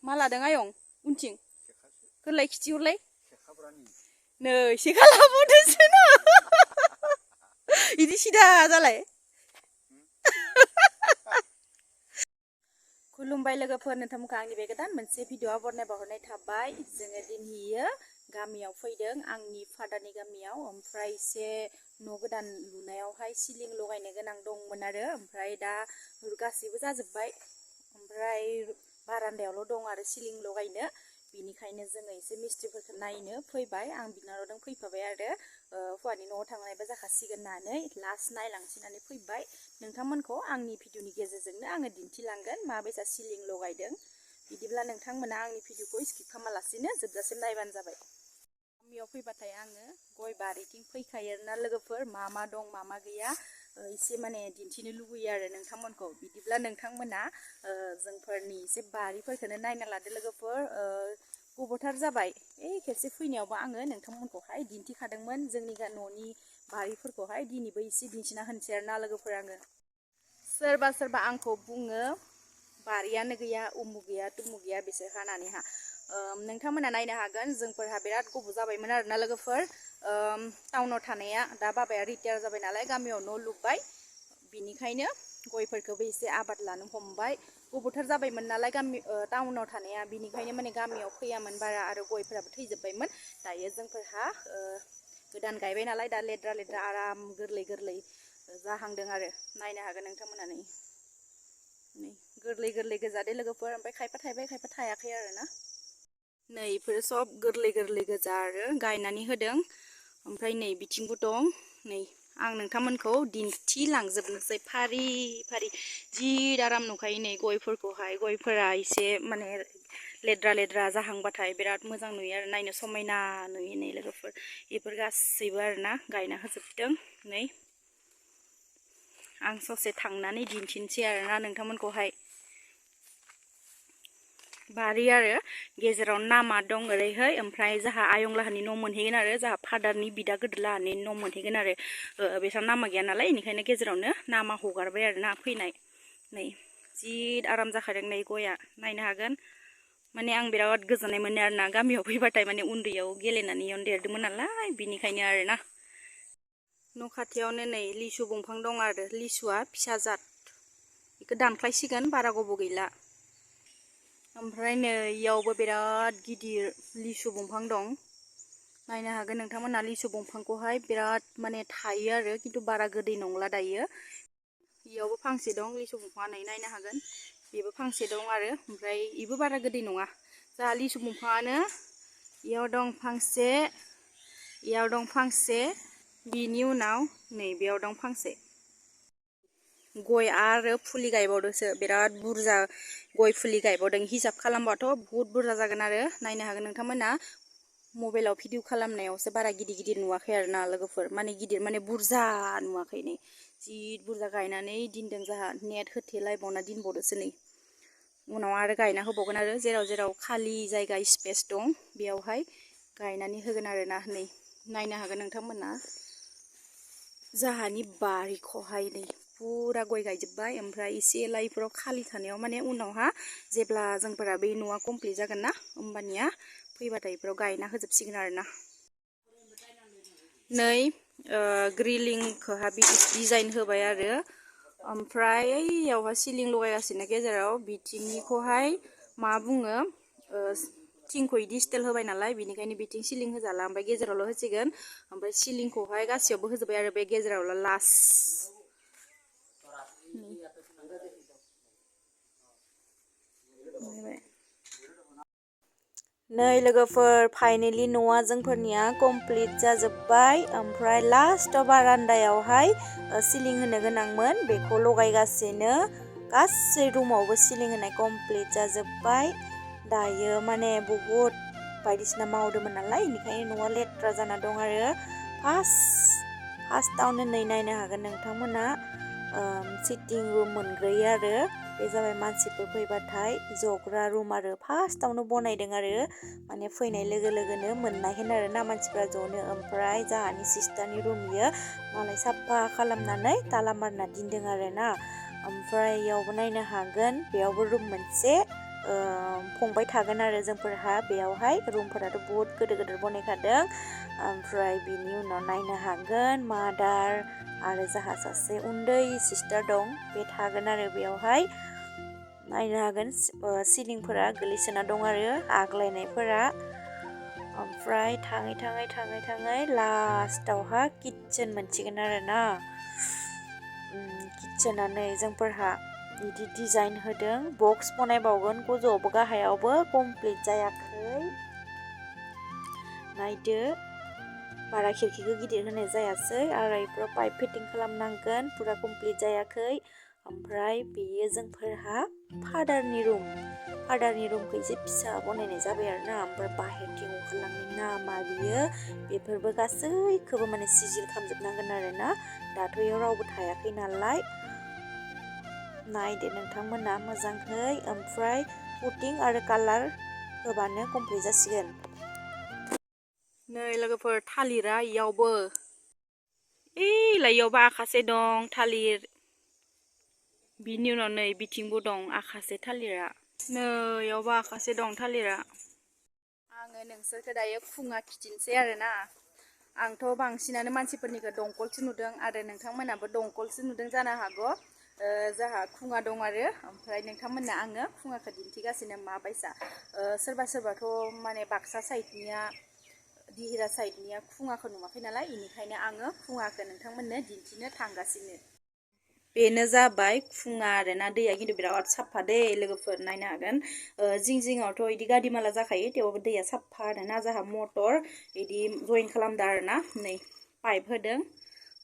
मा लादों आयं उनथिं गोरलै खिथिहरलाय नै सेखा लाबावदोंसो ना इदि सिदा जालाय खुलुमबाय लोगोफोर नोंथांमोनखौ आंनि बे गोदान मोनसे भिडिअ बरनायबावहरनाय थाबाय जोङो दिनैयो गामियाव फैदों आंनि फादारनि गामियाव ओमफ्राय एसे न' गोदान लुनायावहाय सिलिं लगायनो गोनां दंमोन आरो ओमफ्राय दा गासैबो जाजोब्बाय ओमफ्राय बारान्दायावल' दं आरो सिलिं लगायनो बिनिखायनो जोङो एसे मिस्ट्रिफोरखौ नायनो फैबाय आं बिनानावजों फैफाबाय आरो हौवानि न'आव थांनायबो जाखासिगोन होननानै लास्ट नायलांसिनानै फैबाय नोंथांमोनखौ आंनि भिडिअनि गेजेरजोंनो आङो दिन्थिलांगोन माबायसा सिलिं लगायदों बिदिब्ला नोंथांमोना आंनि भिडिअखौ स्किप खालामालासिनो जोबजासिम नायबानो जाबाय गामियाव फैबाथाय आङो गय बारिथिं फैखायो आरोना लोगोफोर मा दं मा गैया एसे माने दिन्थिनो लुबैयो आरो नोंथांमोनखौ बिदिब्ला नोंथांमोना जोंफोरनि एसे बारिफोरखौनो नायना लादो लोगोफोर गोबावथार जाबाय खेबसे फैनायावबो आङो नोंथांमोनखौहाय दिन्थिखादोंमोन जोंनि न'नि बारिफोरखौहाय दिनैबो एसे दिन्थिना होनोसै आरोना लोगोफोर आङो सोरबा आंखौ बुङो बारियानो गैया उमुक गैया तुमुक गैया बिसोर हानानैहा नोंथांमोना नायनो हागोन जोंफोरहा बिराद गोबाव जाबायमोन आरोना लोगोफोर टाउनाव थानाया दा बाबाया रिटायार जाबाय नालाय गामियाव न' लुबाय बिनिखायनो गयफोरखौबो एसे आबाद लानो हमबाय गोबावथार जाबायमोन नालाय गामि टाउनाव थानाया बिनिखायनो माने गामियाव फैयामोन बारा आरो गयफोराबो थैजोब्बायमोन दायो जोंफोरहा गोदान गायबाय नालाय दा लेद्रा आराम गोरलै जाहांदों आरो नायनो हागोन नोंथांमोना नै गोरलै गोजादे लोगोफोर ओमफ्राय खायफा थायबाय खायफा थायाखै आरोना नै इफोर सब गोरलै गोजा आरो गायनानै होदों ओमफ्राय नै बिथिंबो दं नै आं नोंथांमोनखौ दिन्थिलांजोबनोसै फारि जि आराम नुखायो नै गयफोरखौहाय गयफोरा एसे माने लेद्रा जाहांबाथाय बिराद मोजां नुयो आरो नायनो समायना नुयो नै लोगोफोर बेफोर गासैबो आरोना गायना होजोबदों नै आं ससे थांनानै दिन्थिनोसै आरोना नोंथांमोनखौहाय बारि आरो गेजेराव नामा दं ओरैहाय ओमफ्राय जाहा आयंलाहानि न' मोनहैगोन आरो जाहा फादारनि बिदा गोदोलाहानि न' मोनहैगोन आरो बेसाव नामा गैया नालाय बेनिखायनो गेजेरावनो नामा हगारबाय आरोना फैनाय नै जि आराम जाखादों नै गया नायनो हागोन माने आं बिराद गोजोननाय मोनो आरोना गामियाव फैबाथाय माने उन्दैयाव गेलेनानै इयावनो देरदोंमोन नालाय बिनिखायनो आरोना न' खाथियावनो नै लिसु दंफां दं आरो लिसुआ फिसा जाद बेखौ दानख्लायसिगोन बारा गोबाव गैला ओमफ्राय नै इयावबो बिराद गिदिर लिसु दंफां दं नायनो हागोन नोंथांमोना लिसु दंफांखौहाय बिराद माने थायो आरो खिन्थु बारा गोदै नंला दायो इयावबो फांसे दं लिसु दंफाङा नै नायनो हागोन बेबो फांसे दं आरो ओमफ्राय इबो बारा गोदै नङा जाहा लिसु दंफाङानो इयाव दं फांसे बिनि उनाव नै बेयाव दं फांसे गय आरो फुलि गायबावदोंसो बिराद बुरजा गय फुलि गायबावदों हिसाब खालामबाथ' बहुत बुरजा जागोन आरो नायनो हागोन नोंथांमोना मबाइलाव भिडिअ खालामनायावसो बारा गिदिर नुवाखै आरोना लोगोफोर माने गिदिर माने बुरजा नुवाखै नै जि बुरजा गायनानै दिनदों जाहा नेट होथेलायबावना दिनबावदोसो नै उनाव आरो गायना होबावगोन आरो जेराव खालि जायगा स्पेस दं बेयावहाय गायनानै होगोन आरोना नै नायनो हागोन नोंथांमोना जाहानि बारिखौहाय नै पुरा गय गायजोब्बाय ओमफ्राय एसे लाइफोराव खालि थानायाव माने उनावहा जेब्ला जोंफोरा बे न'आ कमप्लिट जागोन ना होमबानिया फैबाथाय इफोराव गायना होजोबसिगोन आरोना नै ग्रिलिंखौहा बिदि डिजाइन होबाय आरो ओमफ्राय इयावहा सिलिं लगायगासिनो गेजेराव बिथिंनिखौहाय मा बुङो थिंखौ इदि स्टाइल होबाय नालाय बिनिखायनो बिथिं सिलिं होजाला ओमफ्राय गेजेरावल' होसिगोन ओमफ्राय सिलिंखौहाय गासैयावबो होजोब्बाय आरो बे गेजेरावल' लास्ट नै लोगोफोर फाइनेलि न'आ जोंफोरनिया कमप्लिट जाजोब्बाय ओमफ्राय लास्टआव बारान्दायावहाय सिलिं होनो गोनांमोन बेखौ लगायगासिनो गासै रुमावबो सिलिं होनाय कमप्लिट जाजोब्बाय दायो माने बहुद बायदिसिना मावदोंमोन नालाय बेनिखायनो न'आ लेथ्रा जाना दं आरो फार्स्टआवनो नै नायनो हागोन नोंथांमोना सिटिं रुम मोनग्रोयो आरो बे जाबाय मानसिफोर फैबाथाय जग्रा रुम आरो फार्स्टआवनो बनायदों आरो माने फैनाय लोगो लोगोनो मोननायगोन आरो ना मानसिफ्रा ज'नो ओमफ्राय जाहानि सिस्टारनि रुम बियो मालाय साफा खालामनानै ताला मारना दोनदों आरो ना ओमफ्राय इयावबो नायनो हागोन बेयावबो रुम मोनसे फंबाय थागोन आरो जोंफोरहा बेयावहाय रुमफोराथ' बहुत गोदोर गोदोर बनायखादों ओमफ्राय बिनि उनाव नायनो हागोन मादार आरो जाहा सासे उन्दै सिस्टार दं बे थागोन आरो बेयावहाय नायनो हागोन सिलिंफोरा गोलैसोना दं आरो आग्लायनायफोरा ओमफ्राय थाङै लास्टावहा किटचेन मोनसिगोन आरो ना किटचेनानै जोंफोरहा बिदि डिजाइन होदों बक्स बनायबावगोन गोजौआवबो गाहायावबो कमप्लिट जायाखै नायदो बारा खिरखिखौ गिदिर होनाय जायासै आरो इफोराव पाइप फिटिं खालामनांगोन फुरा कमप्लिट जायाखै ओमफ्राय बेयो जोंफोरहा फादारनि रुमखौ एसे फिसा बनायनाय जाबाय आरो ना ओमफ्राय बाहेरथिं ओंखारलांनाय नामा बियो बेफोरबो गासैखौबो माने सिजिल खालामजोबनांगोन आरो ना दाथ' इयाव रावबो थायाखै नालाय नायदो नोंथांमोना मोजाङै ओमफ्राय पुटिं आरो कालार होबानो कमप्लिट जासिगोन नै लोगोफोर थालिरा इयावबो इयावबो आखासे दं थालिर बिनि उनाव नै बिथिंबो दं आखासे थालिरा नै इयावबो आखासे दं थालिरा आङो नोंसोरखौ दायो खुङा खिथिनोसै आरोना आंथ' बांसिनानो मानसिफोरनिखौ दंखलसो नुदों आरो नोंथांमोनाबो दंखलसो नुदों जानो हागौ जाहा खुङा दं आरो ओमफ्राय नोंथांमोननो आङो खुङाखौ दिन्थिगासिनो माबायसा सोरबाथ' माने बाक्सा साइडनिया दिहिरा साइडनिया खुङाखौ नुवाखै नालाय बेनिखायनो आङो खुङाखौ नोंथांमोननो दिन्थिनो थांगासिनो बेनो जाबाय खुङा आरोना दैया खिन्थु बिराद साफा दै लोगोफोर नायनो हागोन जिङावथ' बिदि गादिमाला जाखायो थेवबाबो दैया साफा आरोना जाहा मटर बिदि जइन खालामदों आरोना नै पाइप होदों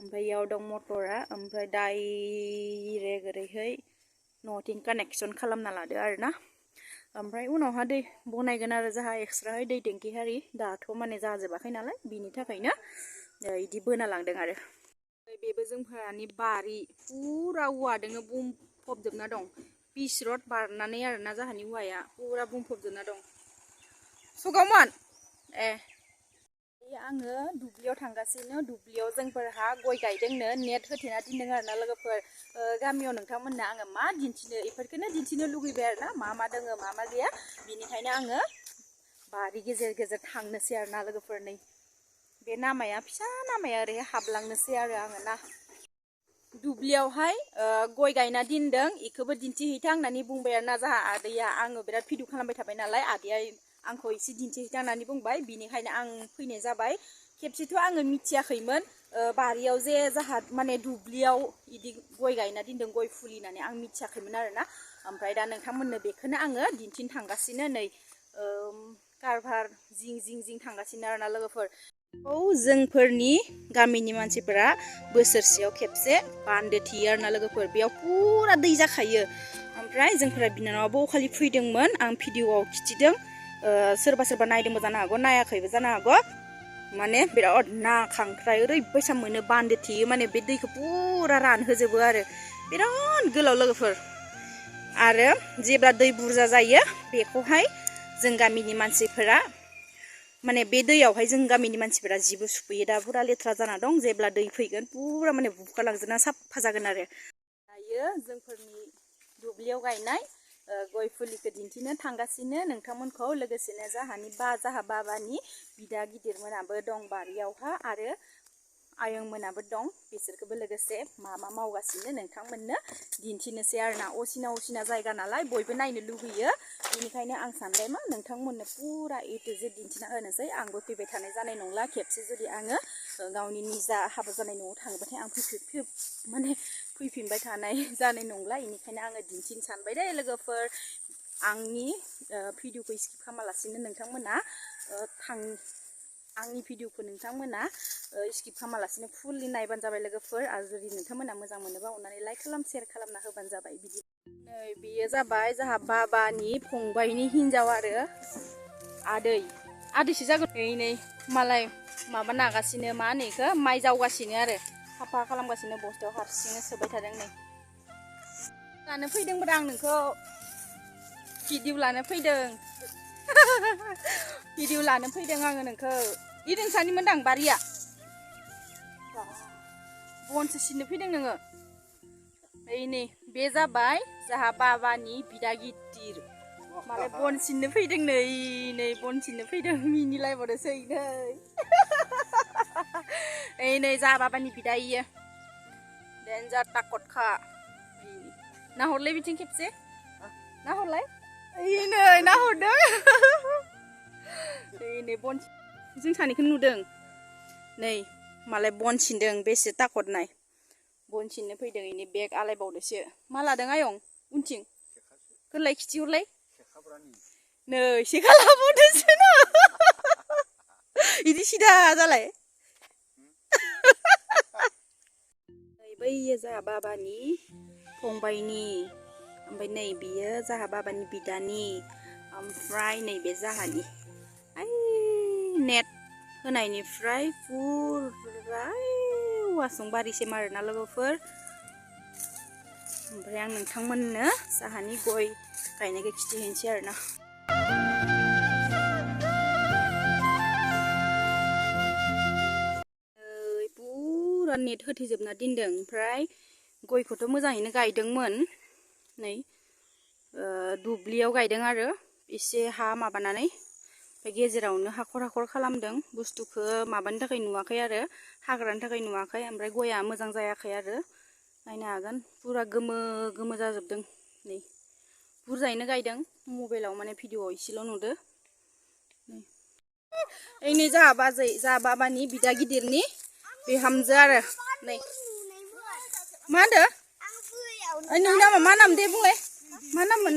ओमफ्राय इयाव दं मटरा ओमफ्राय डाइरेक्ट ओरैहाय न'थिं कानेक्सन खालामना लादो आरोना ओमफ्राय उनावहा दै बनायगोन आरो जाहा एक्सट्राहाय दै टेंकि हारि दाथ' माने जाजोबाखै नालाय बिनि थाखायनो इदि बोना लांदों आरो बेबो जोंफोरानि बारि फुरा औवादोंनो बुंफबजोबना दं पिच रड बारनानै आरोना जाहानि औवाया फुरा बुंफबजोबना दं सुगावमोन आङो दुब्लियाव थांगासिनो दुब्लियाव जोंफोरहा गय गायदोंनो नेट होथेना दोनदों आरोना लोगोफोर गामियाव नोंथांमोननो आङो मा दिन्थिनो इफोरखौनो दिन्थिनो लुगैबाय आरोना मा दोङो मा गैया बिनिखायनो आङो बारि गेजेर थांनोसै आरोना लोगोफोर नै बे नामाया फिसा नामाया ओरैहाय हाबलांनोसै आरो आङो ना दुब्लियावहाय गय गायना दोनदों इखौबो दिन्थिहैथां होननानै बुंबाय आरोना जाहा आदैया आङो बिराद भिडिअ खालामबाय थाबाय नालाय आदैया आंखौ एसे दिन्थिहैथां होननानै बुंबाय बिनिखायनो आं फैनाय जाबाय खेबसेथ' आङो मिथियाखैमोन बारियाव जे जाहा माने दुब्लियाव इदि गय गायना दोनदों गय फुलि होननानै आं मिथियाखैमोन आरोना ओमफ्राय दा नोंथांमोननो बेखौनो आङो दिन्थिनो थांगासिनो नै कारभार जिं थांगासिनो आरोना लोगोफोर जोंफोरनि गामिनि मानसिफोरा बोसोरसेयाव खेबसे बान्दो थेयो आरोना लोगोफोर बेयाव फुरा दै जाखायो ओमफ्राय जोंफोरा बिनानावाबो अखालि फैदोंमोन आं भिडिअआव खिथिदों सोरबा नायदोंबो जानो हागौ नायाखैबो जानो हागौ माने बिराद ना खांख्राय ओरैबायसा मोनो बान्दो थेयो माने बे दैखौ फुरा रानहोजोबो आरो बिराद गोलाव लोगोफोर आरो जेब्ला दै बुरजा जायो बेखौहाय जों गामिनि मानसिफोरा माने बे दैयावहाय जों गामिनि मानसिफोरा जिबो सुफैयो दा फुरा लेथ्रा जाना दं जेब्ला दै फैगोन फुरा माने बुखारलांजोबना साफा जागोन आरो दायो जोंफोरनि दुब्लियाव गायनाय गय फुलिखौ दिन्थिनो थांगासिनो नोंथांमोनखौ लोगोसेनो जाहा बाबानि बिदा गिदिरमोनाबो दं बारियावहा आरो आयंमोनाबो दं बिसोरखौबो लोगोसे मा मावगासिनो नोंथांमोननो दिन्थिनोसै आरोना असिना जायगा नालाय बयबो नायनो लुगैयो बेनिखायनो आं सानबाय मा नोंथांमोननो फुरा ए टु जेड दिन्थिना होनोसै आंबो फैबाय थानाय जानाय नंला खेबसे जुदि आङो गावनि निजा हाबा जानाय न'आव थाङोबाथाय आं फैफिनबाय थानाय जानाय नंला बेनिखायनो आङो दिन्थिनो सानबाय दे लोगोफोर आंनि भिडिअखौ स्किप खालामालासिनो नोंथांमोना आंनि भिडिअखौ नोंथांमोना स्किप खालामालासिनो फुललि नायबानो जाबाय लोगोफोर आरो जुदि नोंथांमोना मोजां मोनोबा अननानै लाइक शेयार खालामना होबानो जाबाय बिदि नै बेयो जाबाय जाहा बाबानि फंबायनि हिन्जाव आरो आदैसो जागोन नै मालाय माबा नागासिनो मा होनो इखो माइ जावगासिनो आरो साफा खालामगासिनो बस्थायाव हारसिंनो सोबाय थादों नै लानो फैदोंब्रा आं नोंखौ भिडिअ लानो फैदों आङो नोंखौ इदिनसानि मोनदां बारिया बनसो सिननो फैदों नोङो नै बे जाबाय जाहा बाबानि बिदा गिदिर मालाय बन सिननो फैदों नै बन सिननो फैदों मिनिलायबावदोंसै नै ओइ नै जा बाबानि बिदा इयो देन्जार ताकतखा नाहरलाय बिथिं खेबसे नाहरलाय ओइ नै नाहरदों नै बन जों सानैखौ नुदों नै मालाय बन सिनदों बेसे ताकत नाय बन सिननो फैदों इनि बेग आलायबावदोसो मा लादों आयं उनथिं गोरलाय खिथिहरलाय नै सेखा लाबावदोसो ना इदि सिदा जालाय नै बैयो जाहा बाबानि फंबायनि ओमफ्राय नै बियो जाहा बाबानि बिदानि ओमफ्राय नैबे जाहानि ओइ नेट होनायनिफ्राय फुरा वासंबारिसिम आरोना लोगोफोर ओमफ्राय आं नोंथांमोननो जाहानि गय गायनायखौ खिथिहैनोसै आरोना पुरा नेट होथेजोबना दोनदों ओमफ्राय गयखौथ' मोजाङैनो गायदोंमोन नै दुब्लियाव गायदों आरो एसे हा माबानानै ओमफ्राय गेजेरावनो हाखर खालामदों बुस्थुखौ माबानि थाखाय नुवाखै आरो हाग्रानि थाखाय नुवाखै ओमफ्राय गया मोजां जायाखै आरो नायनो हागोन पुरा गोमो जाजोबदों नै बुरजायैनो गायदों मबाइलाव माने भिडिअआव एसेल' नुदो ओइ नै जाहा बाजै जाहा बाबानि बिदा गिदिरनि बिहामजो आरो नै मा होनदो ओइ नोंनि नामा मा नाम दे बुंलाय मा नाममोन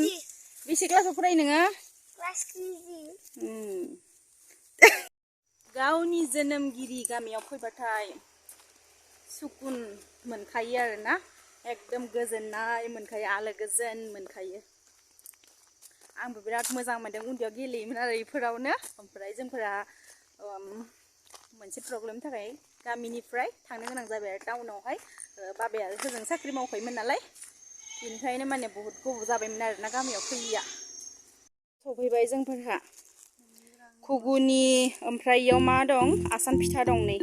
बेसे क्लासाव फरायो नोङो गावनि जोनोमगिरि गामियाव फैबाथाय सुकुन मोनखायो आरोना एकदम गोजोननाय मोनखायो आलो गोजोन मोनखायो आंबो बिराद मोजां मोनदों उन्दैयाव गेलेयोमोन आरो इफोरावनो ओमफ्राय जोंफोरा मोनसे प्रब्लेमनि थाखाय गामिनिफ्राय थांनो गोनां जाबाय आरो टाउनावहाय बाबाया होजों साख्रि मावखायोमोन नालाय बेनिखायनो माने बहुत गोबाव जाबायमोन आरोना गामियाव फैयैया सफैबाय जोंफोरहा खुगुनि ओमफ्राय इयाव मा दं आसान फिथा दं नै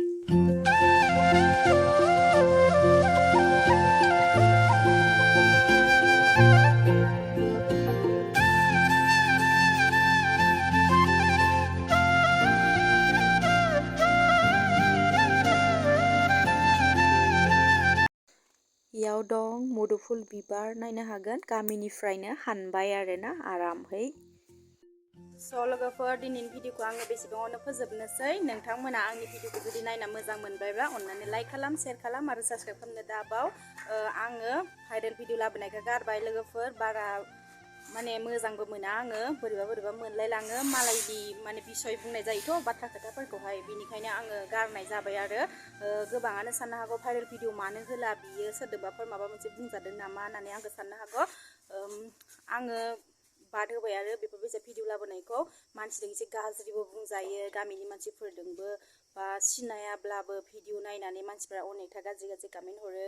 इयाव दं मुदुफुल बिबार नायनो हागोन गामिनिफ्रायनो हानबाय आरोना आरामहै स' लोगोफोर दिनैनि भिडिअखौ आङो बेसेबाङावनो फोजोबनोसै नोंथांमोना आंनि भिडिअखौ जुदि नायना मोजां मोनबायबा अन्नानै लाइक खालाम शेयार खालाम आरो साबस्क्राइब खालामनो दाबाव आङो भाइरेल भिडिअ लाबोनायखौ गारबाय लोगोफोर बारा माने मोजांबो मोना आङो बोरैबा मोनलायलाङो मालायनि माने बिसय बुंनाय जायोथ' बाथ्रा खोथाफोरखौहाय बिनिखायनो आङो गारनाय जाबाय आरो गोबाङानो साननो हागौ भाइरेल भिडिअ मानो होला बियो सोरदोंबाफोर माबा मोनसे बुंजादों नामा होननानै आंबो साननो हागौ आङो बाद होबाय आरो बेफोरबायदि भिडिअ लाबोनायखौ मानसिजों एसे गाज्रिबो बुंजायो गामिनि मानसिफोरजोंबो बा सिनायाब्लाबो भिडिअ नायनानै मानसिफोरा अनेकथा गाज्रि कमेन्ट हरो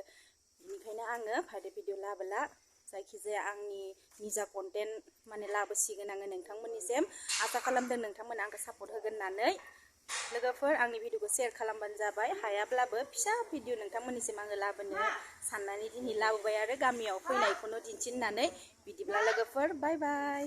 बेनिखायनो आङो भाइरेल भिडिअ लाबोला जायखिजाया आंनि निजा कन्टेन्ट माने लाबोसिगोन आङो नोंथांमोननिसिम आसा खालामदों नोंथांमोना आंखौ सापर्ट होगोन होननानै लोगोफोर आंनि भिडिअखौ शेयार खालामबानो जाबाय हायाब्लाबो फिसा भिडिअ नोंथांमोननिसिम आङो लाबोनो साननानै दिनै लाबोबाय आरो गामियाव फैनायखौनो दिन्थिनानै बिदिब्ला लोगोफोर बाय बाय